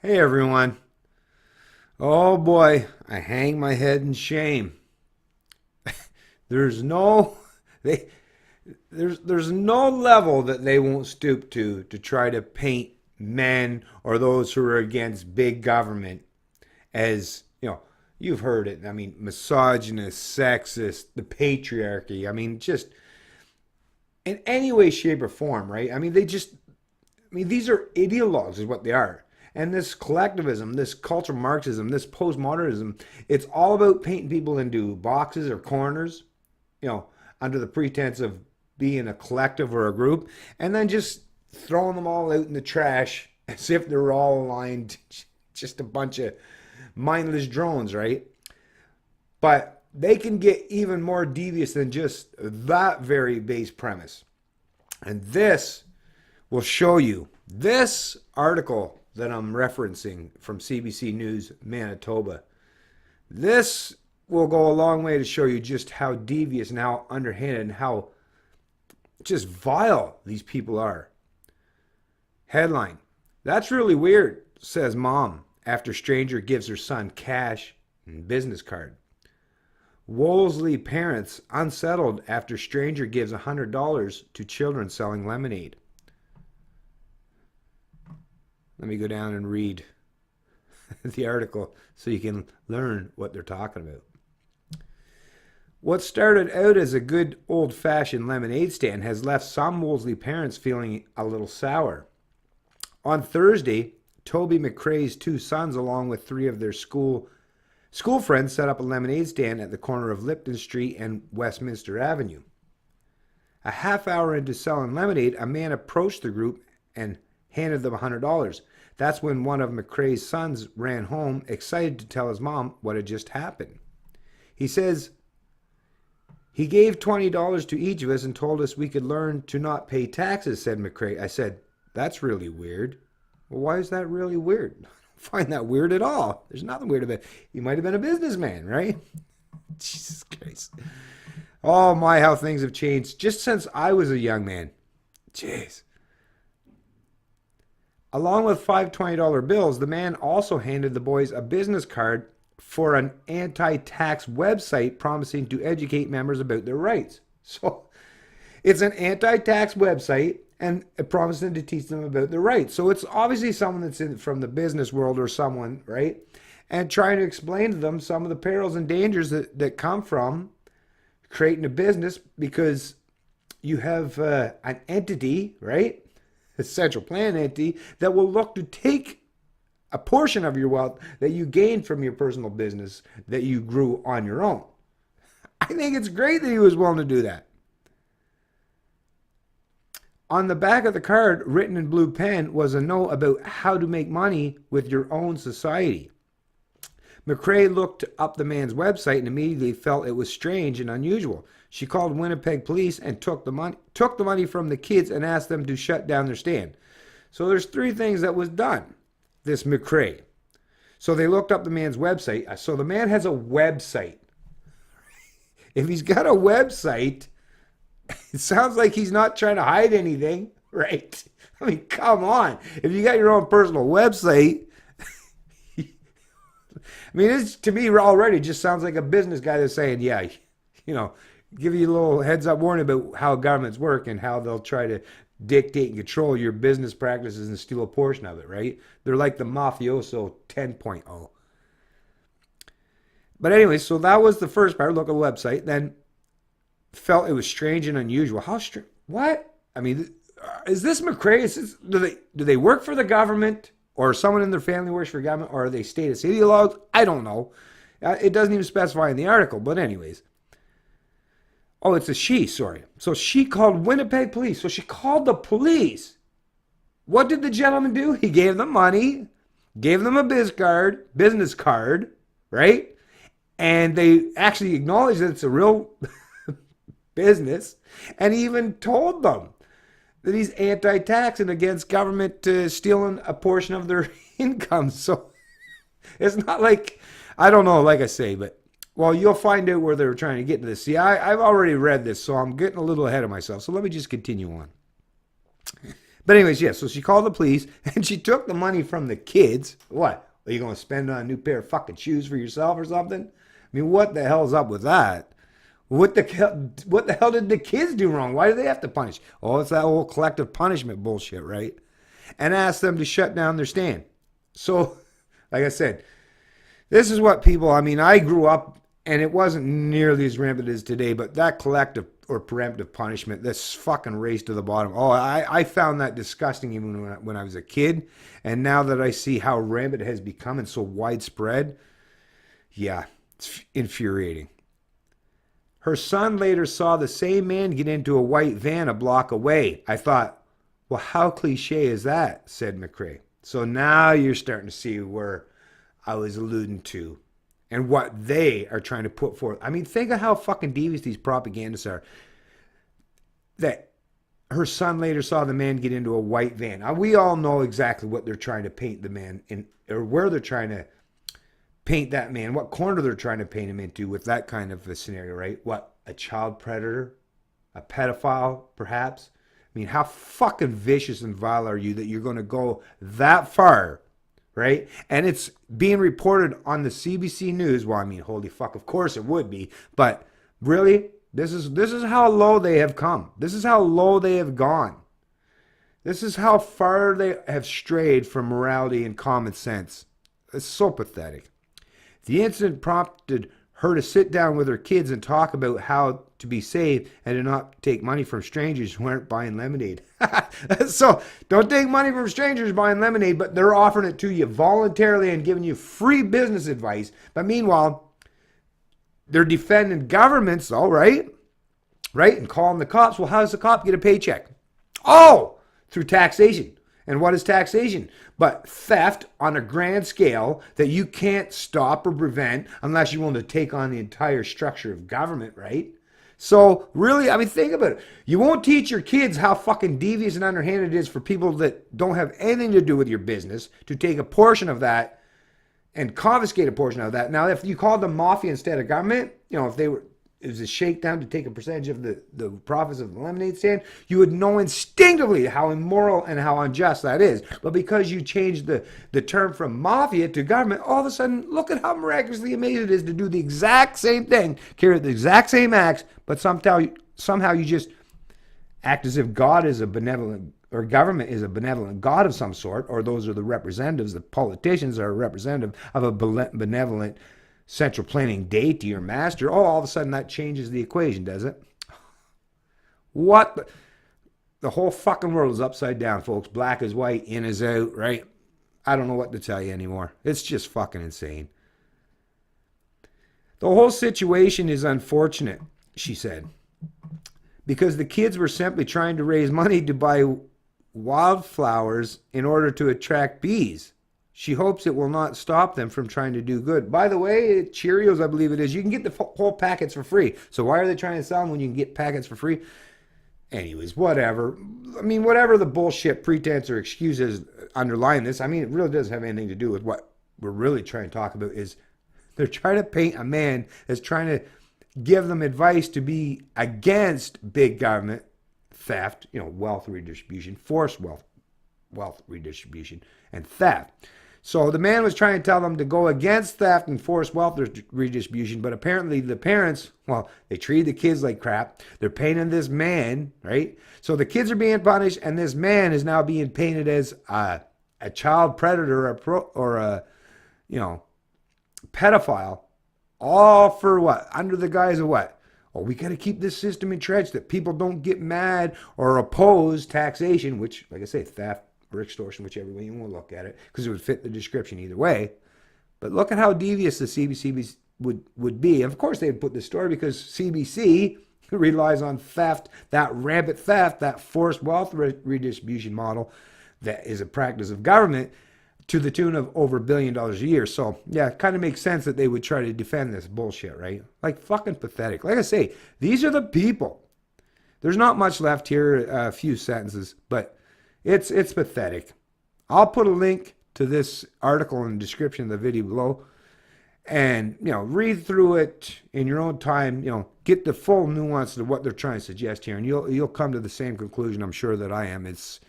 Hey everyone. Oh boy, I hang my head in shame. There's no they there's no level that they won't stoop to try to paint men or those who are against big government as, you've heard it. I mean, misogynist, sexist, the patriarchy. I mean, just in any way, shape, or form, right? These are ideologues, is what they are. And this collectivism, this cultural Marxism, this postmodernism, it's all about painting people into boxes or corners, you know, under the pretense of being a collective or a group, and then just throwing them all out in the trash as if they're all aligned, just a bunch of mindless drones, right? But they can get even more devious than just that very base premise. And this will show you this article that I'm referencing from CBC News Manitoba. This will go a long way to show you just how devious and how underhanded and how just vile these people are. Headline: That's really weird, says mom after stranger gives her son cash and business card. Wolseley parents unsettled after stranger gives $100 to children selling lemonade. Let me go down and read the article so you can learn what they're talking about. What started out as a good old-fashioned lemonade stand has left some Wolseley parents feeling a little sour. On Thursday, Toby McCrae's two sons, along with three of their school friends, set up a lemonade stand at the corner of Lipton Street and Westminster Avenue. A half hour into selling lemonade, a man approached the group and handed them $100. That's when one of McCrae's sons ran home, excited to tell his mom what had just happened. He says, "He gave $20 to each of us and told us we could learn to not pay taxes," said McCrae. I said, "That's really weird." Well, why is that really weird? I don't find that weird at all. There's nothing weird about it. He might have been a businessman, right? Jesus Christ. Oh my, how things have changed just since I was a young man. Jeez. Along with five $20 bills, the man also handed the boys a business card for an anti-tax website promising to educate members about their rights. So it's an anti-tax website and it promising to teach them about their rights. So it's obviously someone that's from the business world or someone, right? And trying to explain to them some of the perils and dangers that come from creating a business, because you have an entity, right? A central plan entity that will look to take a portion of your wealth that you gained from your personal business that you grew on your own. I think it's great that he was willing to do that. On the back of the card, written in blue pen, was a note about how to make money with your own society. McCrae looked up the man's website and immediately felt it was strange and unusual. She called Winnipeg police and took the money from the kids and asked them to shut down their stand. So there's three things that was done. This McCrae. So they looked up the man's website. So the man has a website. If he's got a website, it sounds like he's not trying to hide anything, right? I mean, come on. If you got your own personal website, I mean, this to me already just sounds like a business guy that's saying, yeah, give you a little heads up warning about how governments work and how they'll try to dictate and control your business practices and steal a portion of it, right? They're like the mafioso 10.0. But anyway, so that was the first part. Look at the website. Then felt it was strange and unusual. How strange? What? I mean, is this McCrae? Do they work for the government, or someone in their family works for government, or are they status ideologues? I don't know. It doesn't even specify in the article. But anyways. Oh, it's a she, sorry. So she called Winnipeg police. So she called the police. What did the gentleman do? He gave them money, gave them a business card, right? And they actually acknowledged that it's a real business. And he even told them that he's anti-tax and against government stealing a portion of their income. So it's not like, I don't know, like I say, but well, you'll find out where they were trying to get to this. See, I've already read this, so I'm getting a little ahead of myself. So let me just continue on. But anyways, yeah, so she called the police and she took the money from the kids. What? Are you going to spend on a new pair of fucking shoes for yourself or something? I mean, what the hell's up with that? What the hell did the kids do wrong? Why do they have to punish? Oh, it's that whole collective punishment bullshit, right? And ask them to shut down their stand. So, like I said, this is what people, I mean, I grew up and it wasn't nearly as rampant as today, but that collective or preemptive punishment, this fucking race to the bottom. Oh, I found that disgusting even when I was a kid. And now that I see how rampant it has become and so widespread, yeah, it's infuriating. Her son later saw the same man get into a white van a block away. I thought, well, how cliche is that, said McRae. So now you're starting to see where I was alluding to and what they are trying to put forth. I mean, think of how fucking devious these propagandists are. That her son later saw the man get into a white van. Now, we all know exactly what they're trying to paint the man in, or where they're trying to paint that man, what corner they're trying to paint him into with that kind of a scenario, right? What, a child predator? A pedophile, perhaps? I mean, how fucking vicious and vile are you that you're going to go that far, right? And it's being reported on the CBC News. Well, I mean, holy fuck, of course it would be. But really, this is how low they have come. This is how low they have gone. This is how far they have strayed from morality and common sense. It's so pathetic. The incident prompted her to sit down with her kids and talk about how to be safe and to not take money from strangers who aren't buying lemonade. So don't take money from strangers buying lemonade, but they're offering it to you voluntarily and giving you free business advice. But meanwhile, they're defending governments, all right? Right? And calling the cops. Well, how does the cop get a paycheck? Oh, through taxation. And what is taxation? But theft on a grand scale that you can't stop or prevent unless you're willing to take on the entire structure of government, right? So really, I mean, think about it. You won't teach your kids how fucking devious and underhanded it is for people that don't have anything to do with your business to take a portion of that and confiscate a portion of that. Now, if you called them mafia instead of government, you know, if they were, it was a shakedown to take a percentage of the profits of the lemonade stand, you would know instinctively how immoral and how unjust that is. But because you changed the term from mafia to government, all of a sudden, look at how miraculously amazing it is to do the exact same thing, carry the exact same acts, but somehow you just act as if God is a benevolent, or government is a benevolent God of some sort, or those are the representatives, the politicians are a representative of a benevolent central planning deity or master. Oh, all of a sudden that changes the equation, does it? What? The whole fucking world is upside down, folks. Black is white, in is out, right? I don't know what to tell you anymore. It's just fucking insane. The whole situation is unfortunate, she said, because the kids were simply trying to raise money to buy wildflowers in order to attract bees. She hopes it will not stop them from trying to do good. By the way, Cheerios, I believe it is, you can get the whole packets for free. So why are they trying to sell them when you can get packets for free? Anyways, whatever. I mean, whatever the bullshit pretense or excuses underlying this, I mean, it really doesn't have anything to do with what we're really trying to talk about. Is they're trying to paint a man as trying to give them advice to be against big government, theft, you know, wealth redistribution, forced wealth redistribution, and theft. So the man was trying to tell them to go against theft and forced wealth redistribution, but apparently the parents, well, they treated the kids like crap. They're painting this man, right? So the kids are being punished, and this man is now being painted as a child predator or a pedophile, all for what? Under the guise of what? Oh, we got to keep this system entrenched that people don't get mad or oppose taxation, which, like I say, theft or extortion, whichever way you want to look at it, because it would fit the description either way. But look at how devious the CBC would be. Of course, they would put this story because CBC relies on theft, that rampant theft, that forced wealth redistribution model that is a practice of government to the tune of over $1 billion a year. So, yeah, it kind of makes sense that they would try to defend this bullshit, right? Like, fucking pathetic. Like I say, these are the people. There's not much left here, a few sentences, but it's pathetic. I'll put a link to this article in the description of the video below, and read through it in your own time. Get the full nuance of what they're trying to suggest here, and you'll come to the same conclusion, I'm sure, that I am. It's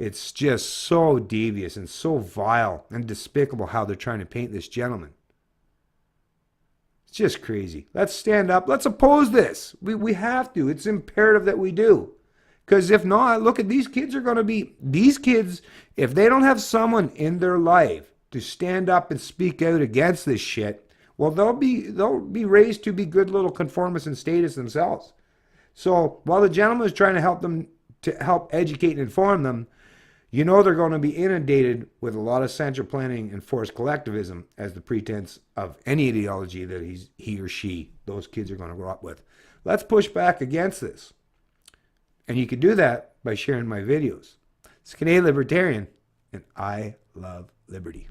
It's just so devious and so vile and despicable how they're trying to paint this gentleman. It's just crazy. Let's stand up. Let's oppose this. We have to. It's imperative that we do. Because if not, look at these kids are going to be, these kids, if they don't have someone in their life to stand up and speak out against this shit, well, they'll be raised to be good little conformists and statists themselves. So while the gentleman is trying to help educate and inform them, you know they're going to be inundated with a lot of central planning and forced collectivism as the pretense of any ideology that he or she, those kids are going to grow up with. Let's push back against this. And you can do that by sharing my videos. It's Canadian Libertarian, and I love liberty.